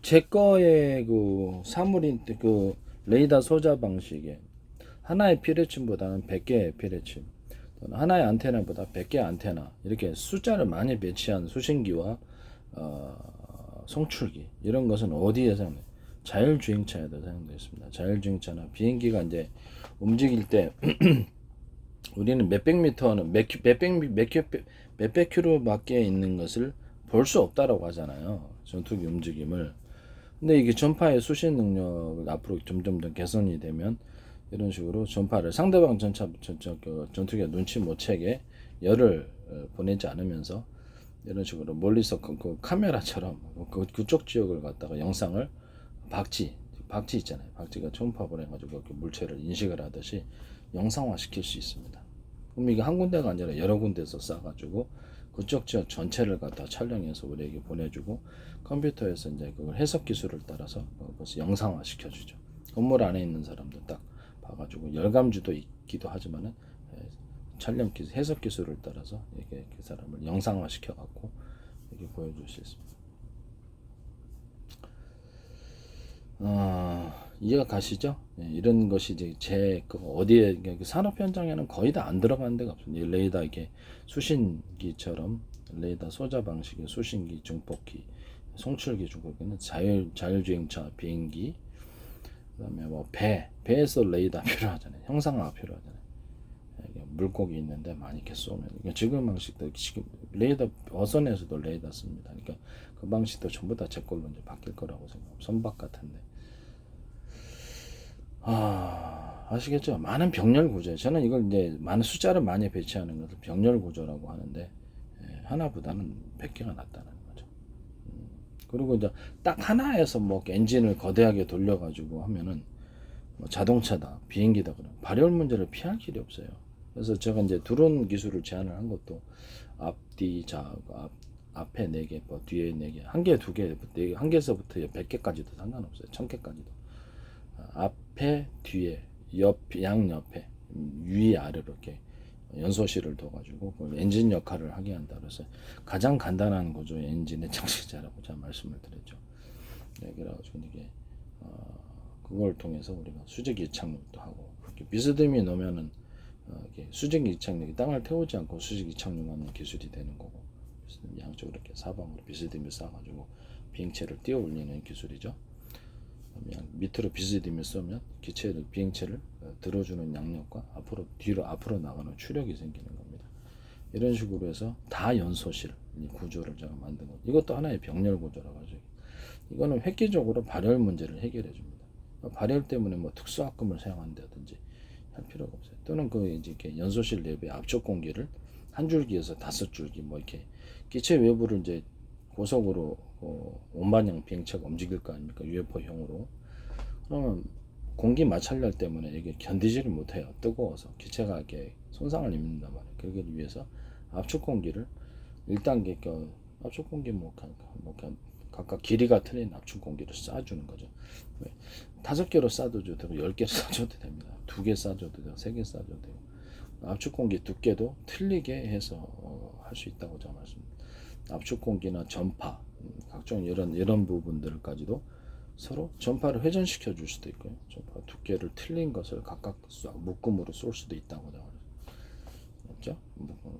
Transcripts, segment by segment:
제 거의 그 사물인 그 레이더 소자 방식에 하나의 피레침보다는 100개의 피레침, 또는 하나의 안테나보다 100개의 안테나, 이렇게 숫자를 많이 배치한 수신기와 송출기, 이런 것은 어디에 사용돼? 자율주행차에도 사용되어 있습니다. 자율주행차나 비행기가 이제 움직일 때 우리는 몇백 미터는 몇백 킬로 밖에 있는 것을 볼 수 없다라고 하잖아요. 전투기 움직임을. 근데 이게 전파의 수신 능력을 앞으로 점점 더 개선이 되면 이런 식으로 전파를 상대방 전투기가 눈치 못 채게 열을 보내지 않으면서 이런 식으로 멀리서 그 카메라처럼 그쪽 지역을 갖다가 영상을 박쥐 있잖아요. 박쥐가 초음파 보내가지고 그 물체를 인식을 하듯이 영상화 시킬 수 있습니다. 그럼 이게 한 군데가 아니라 여러 군데서 쏴가지고 그쪽 지역 전체를 갖다 촬영해서 우리에게 보내주고, 컴퓨터에서 이제 그걸 해석 기술을 따라서 그것을 영상화 시켜주죠. 건물 안에 있는 사람도 딱 봐가지고, 열감주도 있기도 하지만은 촬영 기술, 해석 기술을 따라서 이렇게 그 사람을 영상화 시켜갖고 이렇게 보여줄 수 있습니다. 이해가 가시죠? 예, 이런 것이 이제 그 어디에 그 산업 현장에는 거의 다 안 들어가는 데가 없습니다. 레이더 이게 수신기처럼 레이더 소자 방식의 수신기, 중폭기, 송출기, 중폭기는 자율주행차, 비행기, 그다음에 뭐 배에서 레이더 필요하잖아요. 형상화가 필요하잖아요. 물고기 있는데 많이 이렇게 쏘면, 그러니까 지금 방식도 지금 레이더 어선에서도 레이더 씁니다. 그러니까 그 방식도 전부 다 제 걸로 이제 바뀔 거라고 생각합니다. 선박 같은데. 아시겠죠? 많은 병렬 구조. 저는 이걸 이제 많은 숫자를 많이 배치하는 것을 병렬 구조라고 하는데, 하나보다는 100개가 낫다는 거죠. 그리고 이제 딱 하나에서 뭐 엔진을 거대하게 돌려가지고 하면은 뭐 자동차다, 비행기다, 그런 발열 문제를 피할 길이 없어요. 그래서 제가 이제 드론 기술을 제안을 한 것도 앞뒤 좌 앞에 4개, 뭐 뒤에 4개, 한 개, 두 개, 한 개에서부터 100개까지도 상관없어요. 1000개까지도. 앞에, 뒤에, 양옆에, 위, 아래로 이렇게 연소실을 둬가지고 엔진 역할을 하게 한다. 그래서 가장 간단한 구조의 엔진의 장치자라고 제가 말씀을 드렸죠. 네, 그래가지고 이게 그걸 통해서 우리가 수직 이착륙도 하고, 이렇게 비스듬히 놓으면은 이렇게 수직 이착륙이 땅을 태우지 않고 수직 이착륙하는 기술이 되는 거고, 양쪽으로 이렇게 사방으로 비스듬히 쏴가지고 비행체를 띄어 올리는 기술이죠. 밑으로 비스듬히 쏘면 비행체를 들어주는 양력과 앞으로 뒤로 앞으로 나가는 추력이 생기는 겁니다. 이런 식으로 해서 다 연소실 구조를 제가 만든 거. 이것도 하나의 병렬 구조라고 하죠. 이거는 획기적으로 발열 문제를 해결해 줍니다. 발열 때문에 뭐 특수압금을 사용한다든지 할 필요가 없어요. 또는 그 이제 이렇게 연소실 내부의 압축 공기를 한 줄기에서 5줄기 뭐 이렇게 기체 외부를 이제 고속으로 온반향 비행체가 움직일 거 아닙니까? UFO형으로. 그러면 공기 마찰열 때문에 이게 견디지를 못해요. 뜨거워서 기체가 이렇게 손상을 입는단 말이에요. 그러기 위해서 압축 공기를 1단계 압축 공기 각각 길이가 틀린 압축 공기를 쏴주는 거죠. 5개로 쏴도 되고 10개 쏴줘도 됩니다. 2개 쏴줘도 되고 3개 쏴줘도 되고, 압축 공기 두께도 틀리게 해서 할 수 있다고 제가 말씀드립니다. 압축 공기나 전파, 각종 이런 부분들까지도 서로 전파를 회전시켜 줄 수도 있고요. 전파 두께를 틀린 것을 각각 묶음으로 쏠 수도 있다고 제가 말했죠.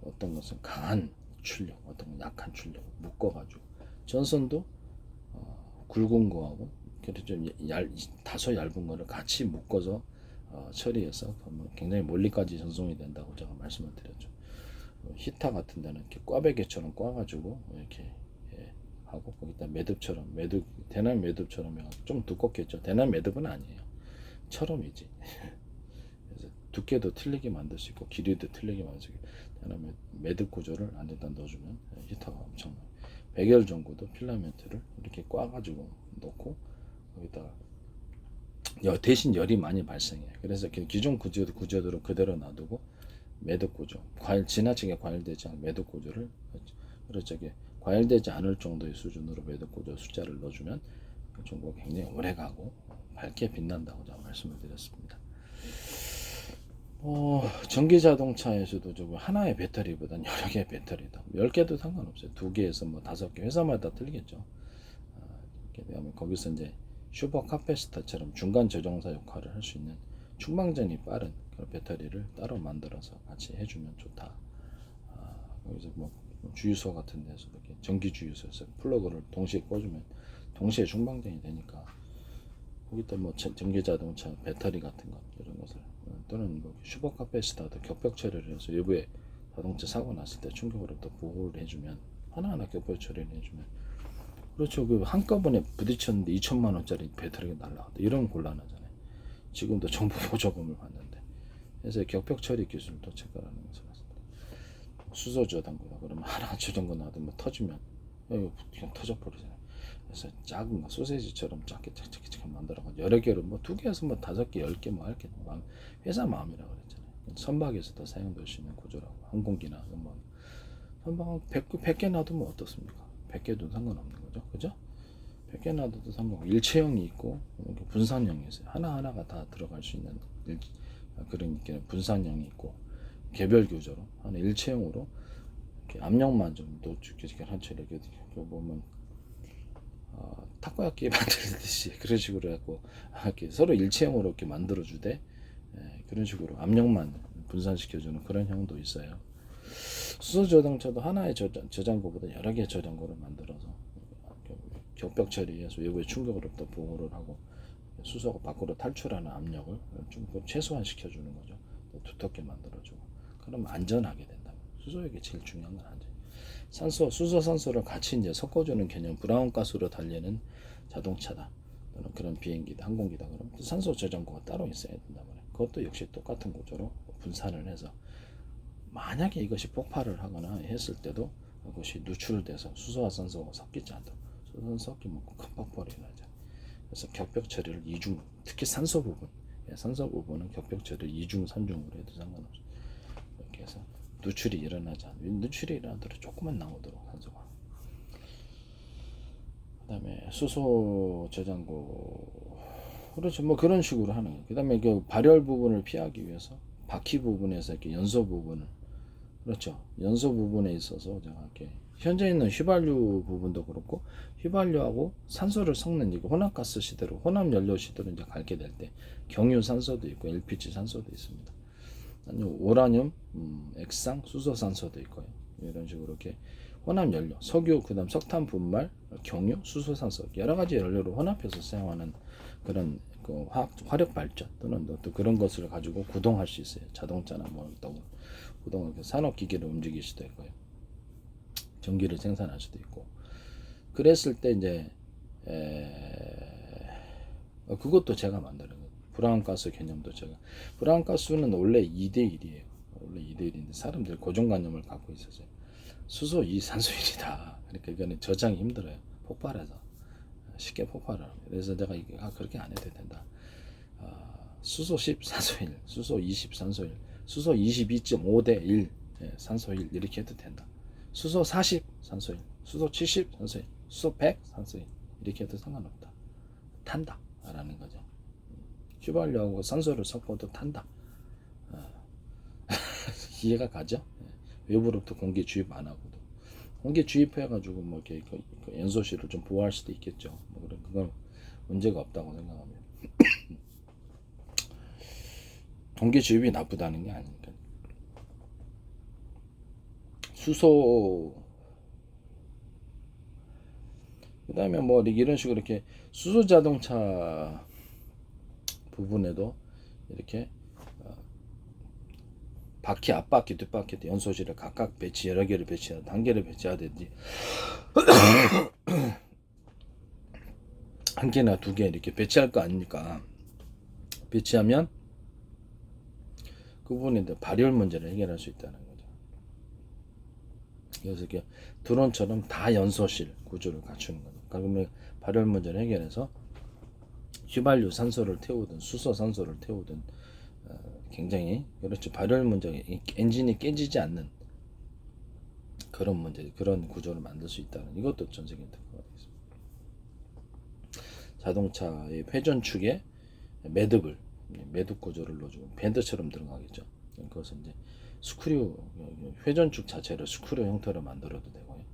어떤 것은 강한 출력, 어떤 건 약한 출력 묶어가지고, 전선도 굵은 거하고 좀 다소 얇은 거를 같이 묶어서 처리해서 굉장히 멀리까지 전송이 된다고 제가 말씀을 드렸죠. 히타 같은 데는 이렇게 꽈배기처럼 꽈가지고 이렇게 하고, 거기다 매듭, 대남 매듭처럼 좀 두껍겠죠. 대남 매듭은 아니에요. 처럼이지. 그래서 두께도 틀리게 만들 수 있고 길이도 틀리게 만들 수 있고, 대남 매듭 구조를 안에다 넣어주면 히터가 엄청 100열 정도도 필라멘트를 이렇게 꽈가지고 넣고, 거기다가 대신 열이 많이 발생해요. 그래서 기존 구조대로 그대로 놔두고 매듭 구조, 지나치게 과열되지 않은 매듭 구조를, 그렇죠. 과열되지 않을 정도의 수준으로 매듭 구조 숫자를 넣어주면 정보가 굉장히 오래 가고 밝게 빛난다고 제가 말씀을 드렸습니다. 전기 자동차에서도 좀 하나의 배터리보다는 여러 개의 배터리다. 10개도 상관없어요. 2개에서 뭐 5개, 회사마다 틀리겠죠. 그다음에 거기서 이제 슈퍼 카패시터처럼 중간 저정사 역할을 할 수 있는 충방전이 빠른 그런 배터리를 따로 만들어서 같이 해주면 좋다. 여기서 뭐 주유소 같은 데서 이렇게 전기 주유소에서 플러그를 동시에 꽂으면 동시에 충방전이 되니까 거기다 뭐 전기 자동차 배터리 같은 것 이런 것을 또는 뭐 슈퍼 카패시터도 격벽 처리를 해서 외부에 자동차 사고 났을 때 충격으로부터 보호를 해주면 하나하나 격벽 처리를 해주면 그렇죠. 그 한꺼번에 부딪혔는데 2천만 원짜리 배터리가 날라갔다 이러면 곤란하잖아요. 지금도 정부 보조금을 받는데 그래서 격벽 처리 기술도 체결하는 것을 수소 저장고다 그러면 하나 저장고 놔도 뭐 터지면 그냥 터져버리잖아요. 그래서 작은 거 소세지처럼 작게 착착착 만들어가지고 여러 개로 뭐 2개에서 뭐 5개, 10개 뭐 할게 회사 마음이라고 그랬잖아요. 선박에서도 사용될 수 있는 구조라고 항공기나 뭐 선박 100개 놔두면 어떻습니까? 100개도 상관없는 거죠, 그죠? 100개 놔둬도 상관없고 일체형이 있고 분산형이 있어요. 하나하나가 다 들어갈 수 있는 그러니까 분산형이 있고 개별 구조로 하나 일체형으로 이렇게 압력만 좀 노출시켜 한처 이렇게 보면 타코야끼 만들듯이 그런 식으로 해갖고 이렇게 서로 일체형으로 이렇게 만들어 주되 그런 식으로 압력만 분산시켜주는 그런 형도 있어요. 수소 저장차도 하나의 저장고보다 여러 개의 저장고를 만들어서 격벽 처리해서 외부의 충격으로부터 보호를 하고 수소가 밖으로 탈출하는 압력을 좀 최소한 시켜주는 거죠. 두텁게 만들어주고 그럼 안전하게 된다. 수소에게 제일 중요한 건 안전. 산소, 수소, 산소를 같이 이제 섞어주는 개념, 브라운 가스로 달리는 자동차다. 또는 그런 비행기다, 항공기다. 그러면 산소 저장고가 따로 있어야 된단 말이에요. 그것도 역시 똑같은 구조로 분산을 해서 만약에 이것이 폭발을 하거나 했을 때도 그것이 누출돼서 수소와 산소가 섞이지 않도록 수소는 섞이면 큰 폭발이 나죠. 그래서 격벽 처리를 이중, 특히 산소 부분, 산소 부분은 격벽 처리를 이중, 삼중으로 해도 상관없어요. 이렇게 해서 누출이 일어나지 않는 누출이 일어나도록 조금만 나오도록 산소가. 그다음에 수소 저장고 그렇죠. 뭐 그런 식으로 하는 거예요. 그다음에 그 발열 부분을 피하기 위해서 바퀴 부분에서 이렇게 연소 부분을 그렇죠. 연소 부분에 있어서 제가 이렇게 현재 있는 휘발유 부분도 그렇고 휘발유하고 산소를 섞는 이거 혼합가스 시대로 혼합 연료 시대로 이제 가게 될 때 경유 산소도 있고 LPG 산소도 있습니다. 아니면 오라늄, 액상, 수소 산소도 있고요. 이런 식으로 이렇게 혼합 연료, 석유, 그다음 석탄 분말, 경유, 수소 산소 여러 가지 연료를 혼합해서 사용하는 그런 그 화력 발전 또는 또 그런 것을 가지고 구동할 수 있어요. 자동차나 뭐 또 구동을 산업 기기를 움직일 수도 있고요. 전기를 생산할 수도 있고. 그랬을 때 이제 그것도 제가 만드는 거예요. 브라운 가스 개념도 제가 브라운 가스는 원래 2대1이에요. 원래 2대1인데 사람들이 고정관념을 갖고 있었어요. 수소 2 산소 1이다. 그러니까 이거는 저장이 힘들어요. 폭발해서 쉽게 폭발을 합니다. 그래서 내가 이게 그렇게 안 해도 된다. 수소 10 산소 1, 수소 20 산소 1, 수소 22.5대 1 산소 1 이렇게 해도 된다. 수소 40 산소 1, 수소 70 산소 1, 수소 100 산소 1 이렇게 해도 상관없다. 탄다 라는 거죠. 휘발유하고 산소를 섞어도 탄다. 이해가 가죠? 외부로부터 공기 주입 안 하고도 공기 주입해가지고 뭐 이렇게 그 연소실을 좀 보호할 수도 있겠죠. 뭐 그건 문제가 없다고 생각합니다. 공기 주입이 나쁘다는 게 아니니까. 수소 그다음에 뭐 이런 식으로 이렇게 수소 자동차 부분에도 이렇게 바퀴 앞바퀴 뒷바퀴 연소실을 각각 배치 여러 개를 배치하든 단계를 배치하든지 한 개나 두 개 이렇게 배치할 거 아닙니까? 배치하면 그 부분에 발열 문제를 해결할 수 있다는 거죠. 그래서 이렇게 드론처럼 다 연소실 구조를 갖추는 거죠. 그러면 발열 문제를 해결해서 휘발유 산소를 태우든 수소 산소를 태우든 굉장히 그렇죠. 발열 문제, 엔진이 깨지지 않는 그런 문제, 그런 구조를 만들 수 있다는 이것도 전세계인 특허가 되겠습니다. 자동차의 회전축에 매듭을 매듭 구조를 넣어주고 밴드처럼 들어가겠죠. 그것은 이제 스크류 회전축 자체를 스크류 형태로 만들어도 되고요.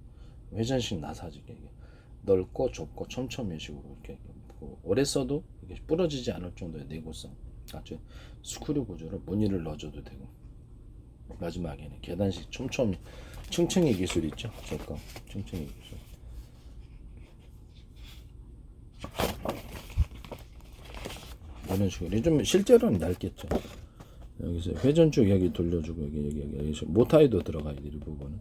회전식 나사지게 넓고 좁고 촘촘히 식으로 이렇게 오래 써도 이게 부러지지 않을 정도의 내구성 아주 스크류 구조를 무늬를 넣어줘도 되고, 마지막에는 계단식 촘촘히 층층이 기술 있죠. 저거 층층이 기술. 이런 식으로 좀 실제로는 얇겠죠. 여기서 회전축 여기 돌려주고 여기 모타이도 들어가야 돼. 이 부분은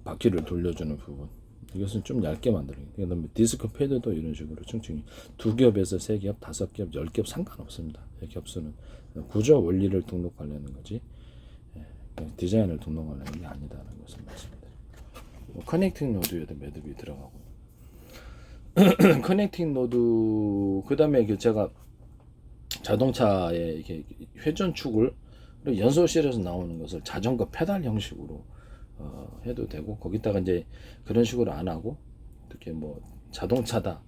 바퀴를 돌려주는 부분. 이것은 좀 얇게 만들어요. 그다음에 디스크 패드도 이런 식으로 층층이 2겹에서 3겹, 5겹, 10겹 상관없습니다. 겹수는 구조 원리를 등록하려는 거지 디자인을 등록하려는 게 아니다라는 것을 말씀드려요. 커넥팅 노드에도 매듭이 들어가고 커넥팅 노드 그다음에 제가 자동차에 이렇게 회전축을 연소실에서 나오는 것을 자전거 페달 형식으로 해도 되고, 거기다가 이제 그런 식으로 안 하고 이렇게 뭐 자동차다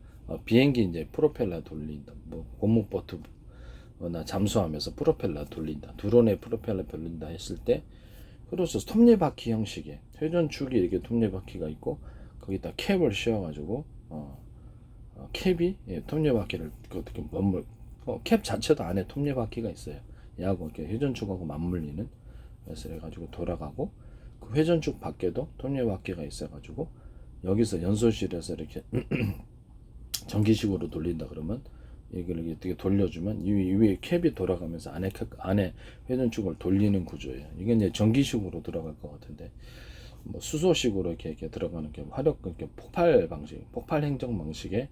비행기 이제 프로펠러 돌린다, 뭐 고무 보트나 잠수하면서 프로펠러 돌린다, 드론의 프로펠러 돌린다 했을 때 그래서 톱니바퀴 형식의 회전축이 이렇게 톱니바퀴가 있고 거기다 캡을 씌워가지고 캡이 톱니바퀴를 어떻게 머물 캡 자체도 안에 톱니바퀴가 있어요. 얘하고 이렇게 회전축하고 맞물리는, 그래서 해가지고 돌아가고 그 회전축 밖에도 톱니바퀴가 있어가지고 여기서 연소실에서 이렇게 전기식으로 돌린다 그러면 이걸 이렇게 돌려주면 이 위에 캡이 돌아가면서 안에 회전축을 돌리는 구조예요. 이게 이제 전기식으로 들어갈 것 같은데 뭐 수소식으로 이렇게 들어가는 게 화력 이렇게 폭발 방식, 폭발 행정 방식의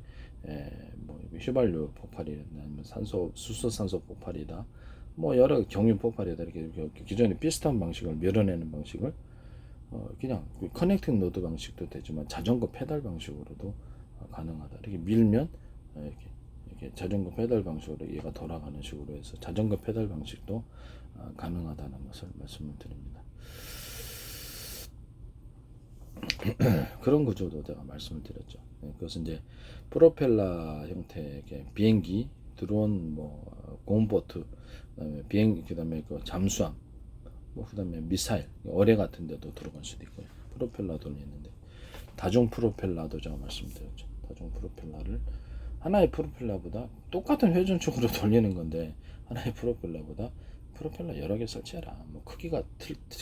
뭐 휘발유 폭발이나 아니면 수소산소 폭발이다, 뭐 여러 경유 폭발이다 이렇게 기존에 비슷한 방식을 밀어내는 방식을 그냥 커넥팅 노드 방식도 되지만 자전거 페달 방식으로도 가능하다. 이렇게 밀면 이렇게 자전거 페달 방식으로 얘가 돌아가는 식으로 해서 자전거 페달 방식도 가능하다는 것을 말씀을 드립니다. 그런 구조도 제가 말씀을 드렸죠. 그것은 이제 프로펠러 형태의 비행기, 드론, 뭐 고무보트, 그다음에 비행기, 그다음에 그 잠수함, 뭐 그다음에 미사일, 어뢰 같은 데도 들어갈 수도 있고요. 프로펠러도 있는데 다중 프로펠러도 제가 말씀드렸죠. 다중 프로펠러를 하나의 프로펠러보다 똑같은 회전축으로 돌리는 건데 하나의 프로펠러보다 프로펠러 여러 개 설치해라. 뭐 크기가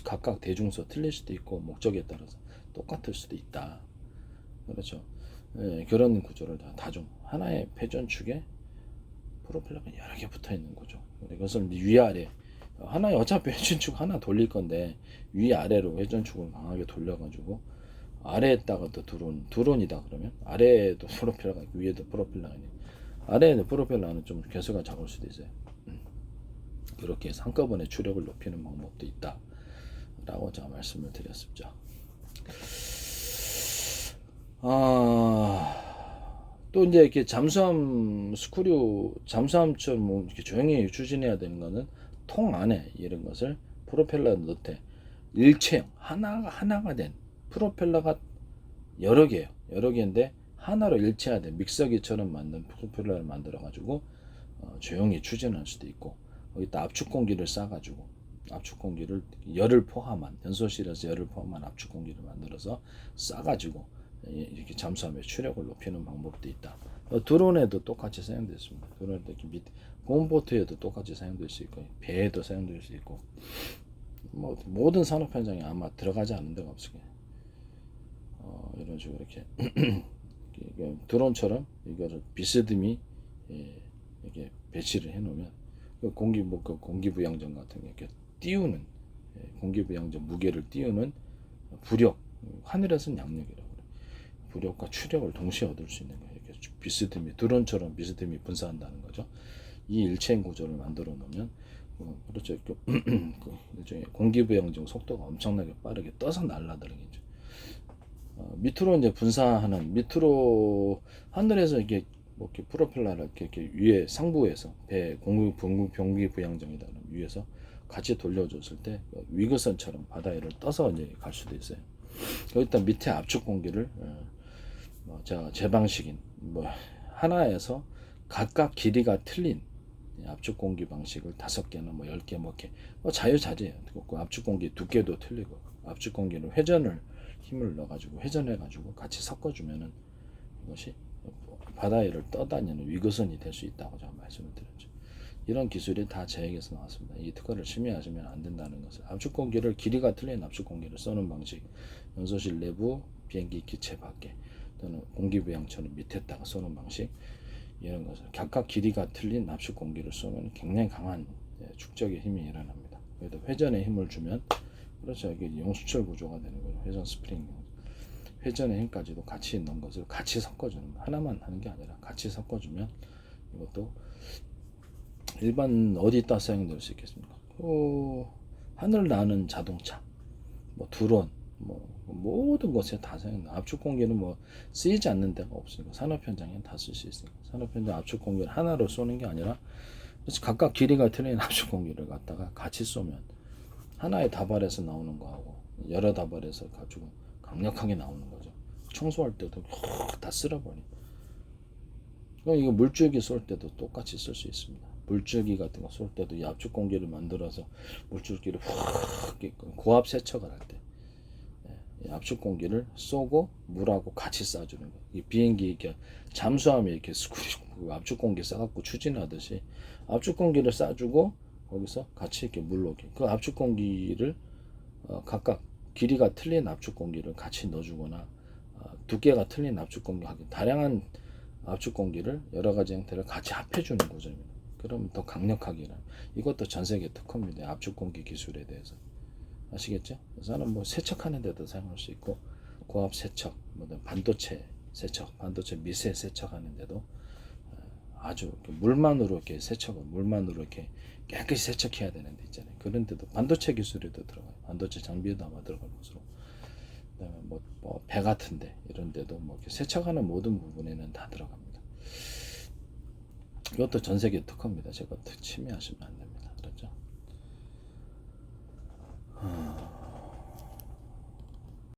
각각 대중서 틀릴 수도 있고 목적에 따라서 똑같을 수도 있다. 그렇죠. 그런 구조를 다중 하나의 회전축에 프로펠러가 여러 개 붙어 있는 거죠. 이것을 위아래 하나의 어차피 회전축 하나 돌릴 건데 위아래로 회전축을 강하게 돌려가지고 아래에다가 또 드론이다 그러면 아래에도 프로펠러가 있고 위에도 프로펠러가 있는, 아래에도 프로펠러는 좀 개수가 작을 수도 있어요. 그렇게 해서 한꺼번에 추력을 높이는 방법도 있다 라고 제가 말씀을 드렸습니다. 또 이제 이렇게 잠수함 스크류, 잠수함처럼 뭐 이렇게 조용히 추진해야 되는 거는 통 안에 이런 것을 프로펠러 넣되 일체형 하나가 된 프로펠러가 여러 개예요. 여러 개인데 하나로 일체화된 믹서기처럼 만든 프로펠러를 만들어 가지고 조용히 추진할 수도 있고, 거기다 압축 공기를 싸 가지고 압축 공기를 열을 포함한 연소실에서 열을 포함한 압축 공기를 만들어서 싸 가지고 이렇게 잠수함의 추력을 높이는 방법도 있다. 드론에도 똑같이 사용될 수 있습니다. 드론에도 이렇게 고무보트에도 똑같이 사용될 수 있고 배에도 사용될 수 있고 뭐 모든 산업 현장에 아마 들어가지 않는 데가 없을 거예요. 이런 식으로 이렇게 드론처럼 이거를 비스듬히 이렇게 배치를 해놓으면 공기부양정 같은 게 이렇게 띄우는 공기부양정 무게를 띄우는 부력, 하늘에서는 양력이라고 그래요. 부력과 추력을 동시에 얻을 수 있는 거예요. 이렇게 비스듬히 드론처럼 비스듬히 분사한다는 거죠. 이 일체형 구조를 만들어 놓으면 그렇죠. 일종의 공기부양정 속도가 엄청나게 빠르게 떠서 날아다니죠. 밑으로 이제 분사하는, 밑으로 하늘에서 이렇게 뭐 이렇게 프로펠러를 이렇게 위에 상부에서 배 공기부양정이다 위에서 같이 돌려줬을 때 위그선처럼 바다에를 떠서 이제 갈 수도 있어요. 여기다 밑에 압축 공기를 제 방식인 뭐 하나에서 각각 길이가 틀린 압축 공기 방식을 5개나 뭐 10개 뭐 이렇게 자유자재예요. 그 압축 공기 두께도 틀리고 압축 공기는 회전을 힘을 넣어가지고 회전해가지고 같이 섞어주면은 이것이 바다 위를 떠다니는 위거선이 될 수 있다고 제가 말씀을 드렸죠. 이런 기술이 다 제에게서 나왔습니다. 이 특허를 침해하시면 안 된다는 것을. 압축공기를 길이가 틀린 압축공기를 쏘는 방식, 연소실 내부, 비행기 기체 밖에 또는 공기부양처럼 밑에다가 쏘는 방식, 이런 것을 각각 길이가 틀린 압축공기를 쏘면 굉장히 강한 축적의 힘이 일어납니다. 그래도 회전의 힘을 주면, 그렇죠, 이게 용수철 구조가 되는 거죠. 회전 스프링, 회전의 힘까지도 같이 넣은 것을 같이 섞어주는 거. 하나만 하는 게 아니라 같이 섞어주면 이것도 일반 어디다 사용될 수 있겠습니까? 하늘 나는 자동차, 뭐 드론, 뭐 모든 것에 다 사용. 압축 공기는 뭐 쓰이지 않는 데가 없으니까 산업 현장에 다 쓸 수 있으니까. 산업 현장 압축 공기를 하나로 쏘는 게 아니라 각각 길이가 틀린 압축 공기를 갖다가 같이 쏘면 하나의 다발에서 나오는 거하고 여러 다발에서 가지고 강력하게 나오는 거죠. 청소할 때도 다 쓸어버려. 그럼 이거 물줄기 쏠 때도 똑같이 쓸 수 있습니다. 물줄기 같은 거 쏠 때도 이 압축 공기를 만들어서 물줄기를 확 고압 세척을 할 때 압축 공기를 쏘고 물하고 같이 쏴주는 거예요. 이 비행기 이렇게 잠수함에 이렇게 압축 공기 쏴갖고 추진하듯이 압축 공기를 쏴주고 거기서 같이 이렇게 물로게 그 압축 공기를 각각 길이가 틀린 압축 공기를 같이 넣어주거나 두께가 틀린 압축 공기 하긴 다량한 압축 공기를 여러 가지 형태를 같이 합해주는 구조입니다. 그러면 더 강력하게 일어나. 이것도 전 세계 특허입니다. 압축 공기 기술에 대해서. 아시겠죠? 그래서는 뭐 세척하는 데도 사용할 수 있고 고압 세척, 뭐 반도체 세척, 반도체 미세 세척하는 데도 아주 물만으로 이렇게 세척을 물만으로 이렇게 깨끗이 세척해야 되는 데 있잖아요. 그런 데도 반도체 기술에도 들어가요. 반도체 장비에도 아마 들어갈 것으로. 그다음에 뭐 배 같은데 이런 데도 뭐 이렇게 세척하는 모든 부분에는 다 들어갑니다. 이것도 전 세계 특허입니다. 제가 침해하시면 안 됩니다.